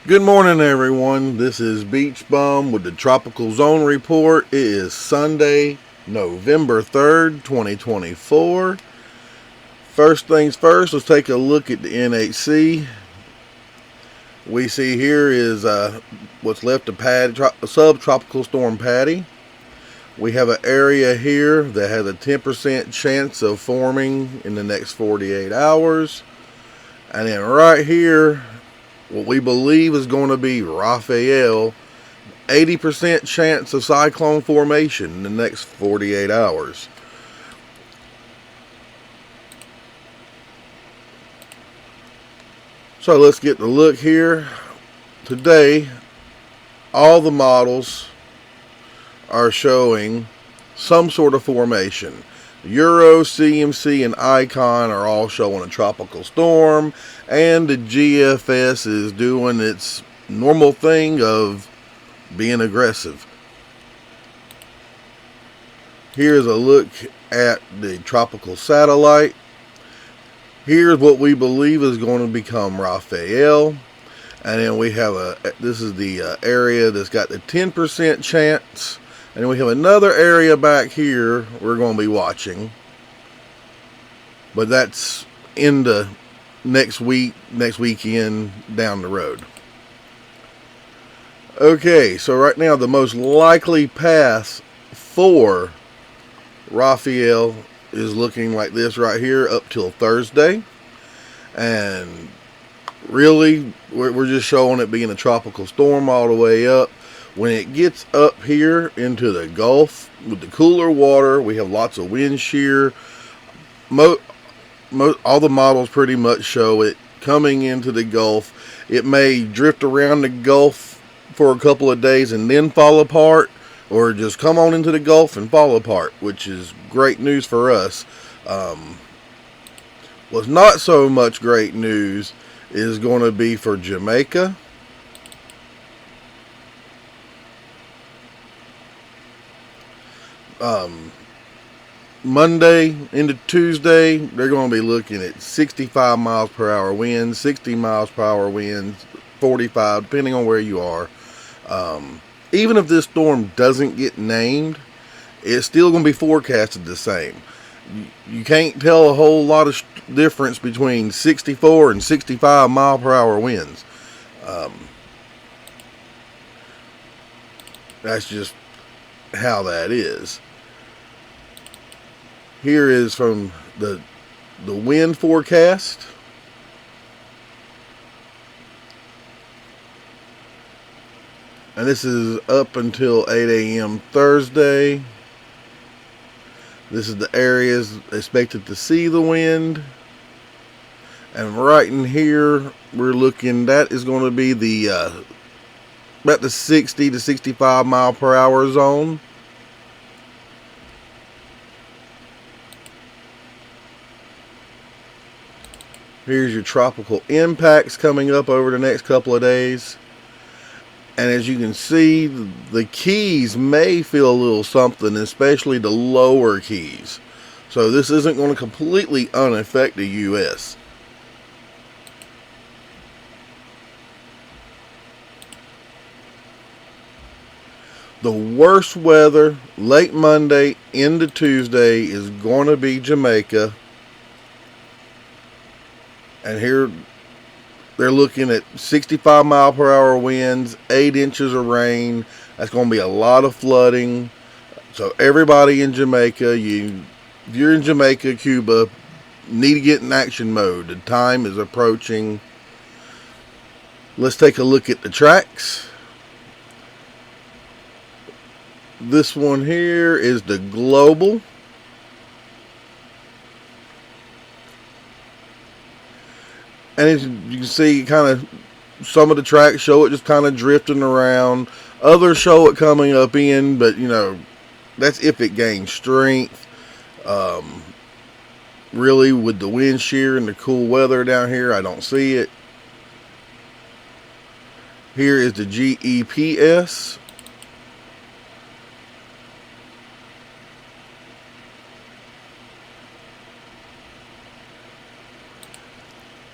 Good morning, everyone. This is Beach Bum with the Tropical Zone Report. It is Sunday, November 3rd, 2024. First things first, let's take a look at the NHC. We see here is what's left of subtropical storm Patty. We have an area here that has a 10% chance of forming in the next 48 hours. And then right here, what we believe is going to be Rafael, 80% chance of cyclone formation in the next 48 hours. So let's get the look here. Today, all the models are showing some sort of formation. Euro, CMC, and Icon are all showing a tropical storm, and the GFS is doing its normal thing of being aggressive. Here's a look at the tropical satellite. Here's what we believe is going to become Rafael, and then we have this is the area that's got the 10% chance. And we have another area back here we're going to be watching. But that's in the next weekend down the road. Okay, so right now the most likely path for Rafael is looking like this right here up till Thursday. And really, we're just showing it being a tropical storm all the way up. When it gets up here into the Gulf with the cooler water, we have lots of wind shear. All the models pretty much show it coming into the Gulf. It may drift around the Gulf for a couple of days and then fall apart, or just come on into the Gulf and fall apart, which is great news for us. What's not so much great news is going to be for Jamaica. Monday into Tuesday, they're going to be looking at 65 miles per hour winds, 60 miles per hour winds, 45, depending on where you are. Even if this storm doesn't get named, it's still going to be forecasted the same. You can't tell a whole lot of difference between 64 and 65 mile per hour winds. That's just how that is. Here is from the wind forecast. And this is up until 8 a.m. Thursday. This is the areas expected to see the wind. And right in here, we're looking, that is going to be the about the 60 to 65 mile per hour zone. Here's your tropical impacts coming up over the next couple of days. And as you can see, the Keys may feel a little something, especially the lower Keys. So this isn't going to completely unaffect the U.S. The worst weather late Monday into Tuesday is going to be Jamaica. And here they're looking at 65 mile per hour winds, 8 inches of rain. That's going to be a lot of flooding. So everybody in Jamaica, if you're in Jamaica, Cuba, need to get in action mode. The time is approaching. Let's take a look at the tracks. This one here is the global. And as you can see, kind of some of the tracks show it just kind of drifting around. Others show it coming up in, but that's if it gains strength. Really, with the wind shear and the cool weather down here, I don't see it. Here is the GEPS.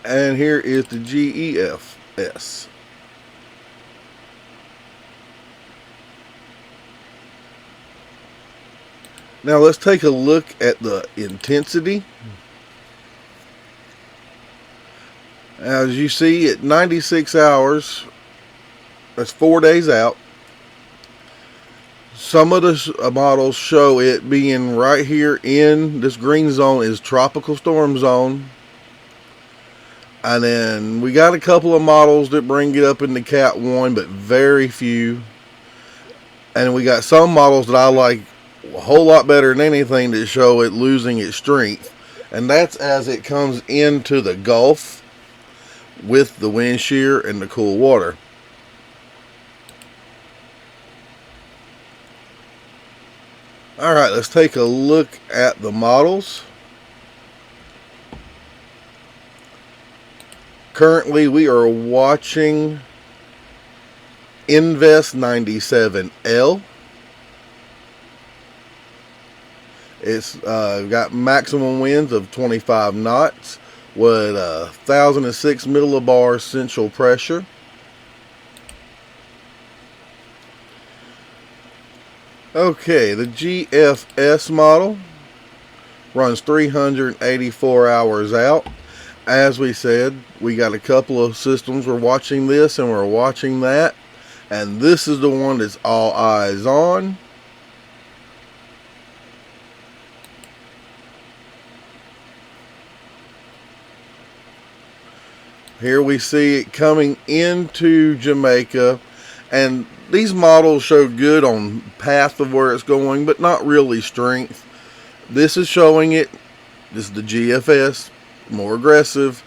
And here is the GEFS. Now let's take a look at the intensity. As you see, at 96 hours, that's 4 days out. Some of the models show it being right here in this green zone is tropical storm zone. And then we got a couple of models that bring it up into Cat 1, but very few. And we got some models that I like a whole lot better than anything that show it losing its strength. And that's as it comes into the Gulf with the wind shear and the cool water. Alright, let's take a look at the models. Currently we are watching Invest 97L. It's got maximum winds of 25 knots with 1,006 millibar central pressure. Okay, the GFS model runs 384 hours out. As we said, we got a couple of systems. We're watching this and we're watching that. And this is the one that's all eyes on. Here we see it coming into Jamaica, and these models show good on path of where it's going, but not really strength. This is showing it. This is the GFS, more aggressive.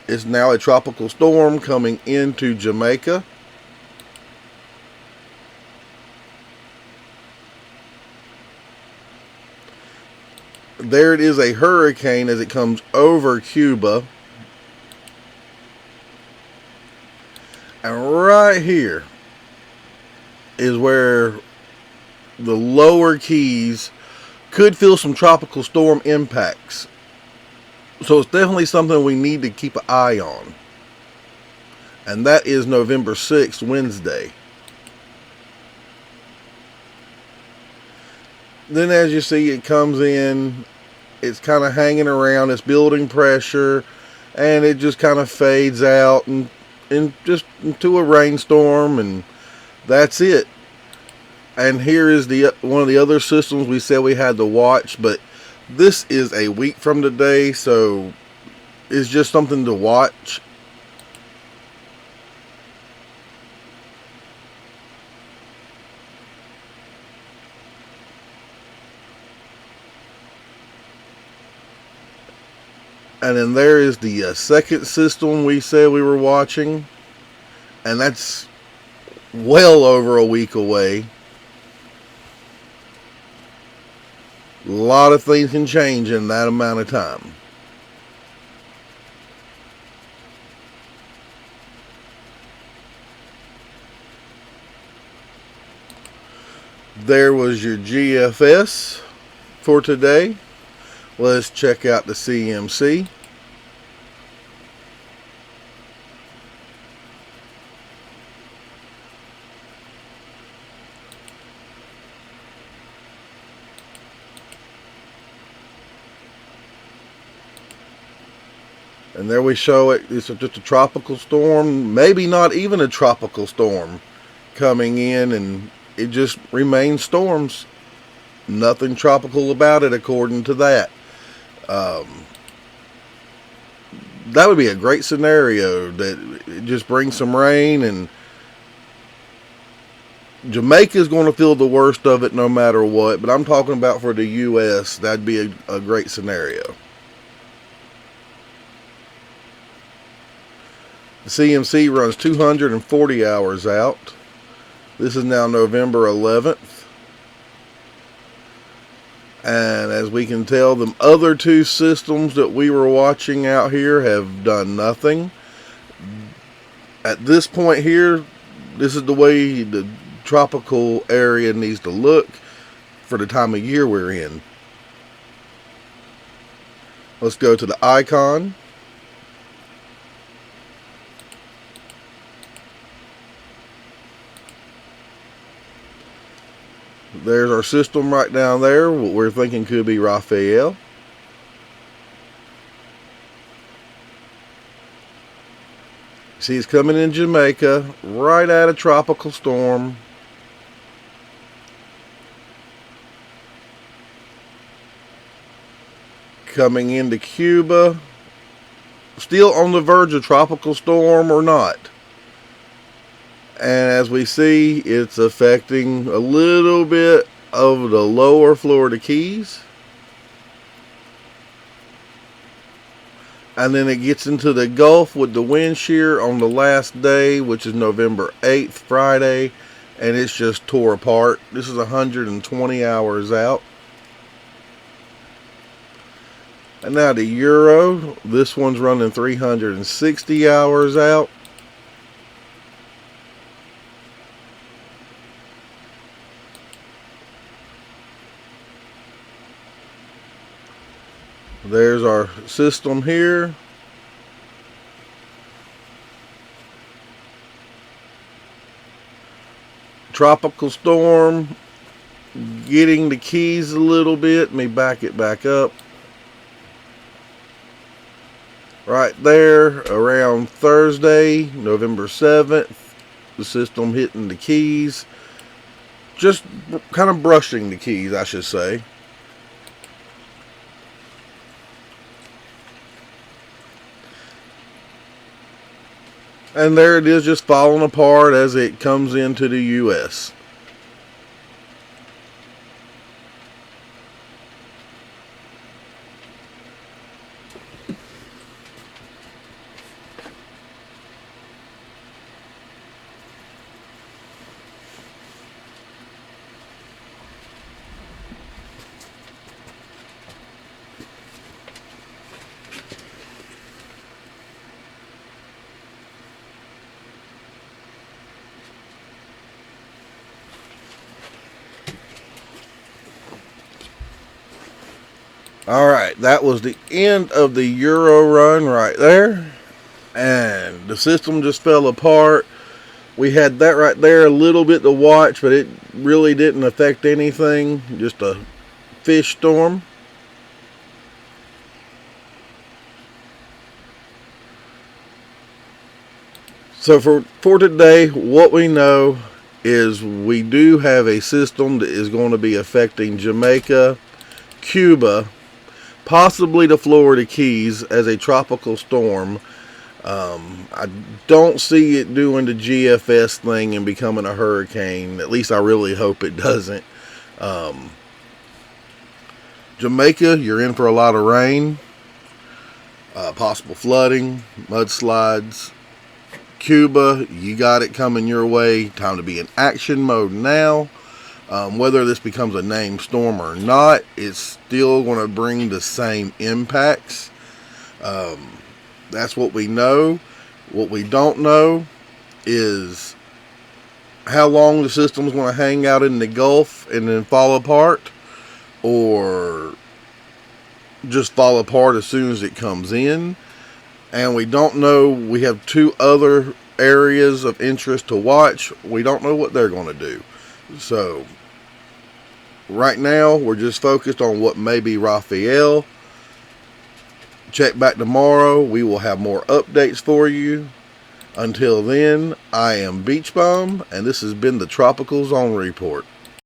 It's now a tropical storm coming into Jamaica. There it is, a hurricane as it comes over Cuba. And right here is where the lower keys could feel some tropical storm impacts. So it's definitely something we need to keep an eye on. And that is November 6th, Wednesday. Then as you see, it comes in, it's kind of hanging around, it's building pressure, and it just kind of fades out and just into a rainstorm, and that's it. And here is the one of the other systems we said we had to watch, but this is a week from today, so it's just something to watch. And then there is the second system we said we were watching. And that's well over a week away. A lot of things can change in that amount of time. There was your GFS for today. Let's check out the CMC. And there we show it. It's just a tropical storm, maybe not even a tropical storm coming in, and it just remains storms. Nothing tropical about it according to that. That would be a great scenario, that it just brings some rain, and Jamaica is going to feel the worst of it no matter what, but I'm talking about for the U.S., that'd be a great scenario. The CMC runs 240 hours out. This is now November 11th. And as we can tell, the other two systems that we were watching out here have done nothing. At this point here, this is the way the tropical area needs to look for the time of year we're in. Let's go to the icon. There's our system right down there. What we're thinking could be Rafael. See, it's coming in Jamaica, right out of tropical storm. Coming into Cuba, still on the verge of tropical storm or not. And as we see, it's affecting a little bit of the lower Florida Keys. And then it gets into the Gulf with the wind shear on the last day, which is November 8th, Friday. And it's just tore apart. This is 120 hours out. And now the Euro. This one's running 360 hours out. There's our system here. Tropical storm getting the Keys a little bit. Let me back it back up. Right there around Thursday, November 7th, the system hitting the Keys. Just kind of brushing the Keys, I should say. And there it is, just falling apart as it comes into the U.S. Alright, that was the end of the Euro run right there. And the system just fell apart. We had that right there, a little bit to watch, but it really didn't affect anything. Just a fish storm. So for today, what we know is we do have a system that is going to be affecting Jamaica, Cuba, possibly the Florida Keys as a tropical storm. I don't see it doing the GFS thing and becoming a hurricane. At least I really hope it doesn't. Jamaica, you're in for a lot of rain, possible flooding, mudslides. Cuba, you got it coming your way. Time to be in action mode now. Whether this becomes a named storm or not, it's still going to bring the same impacts. That's what we know. What we don't know is how long the system's going to hang out in the Gulf and then fall apart, or just fall apart as soon as it comes in. And we don't know, we have two other areas of interest to watch. We don't know what they're going to do. So right now, we're just focused on what may be Rafael. Check back tomorrow. We will have more updates for you. Until then, I am Beach Bum, and this has been the Tropical Zone Report.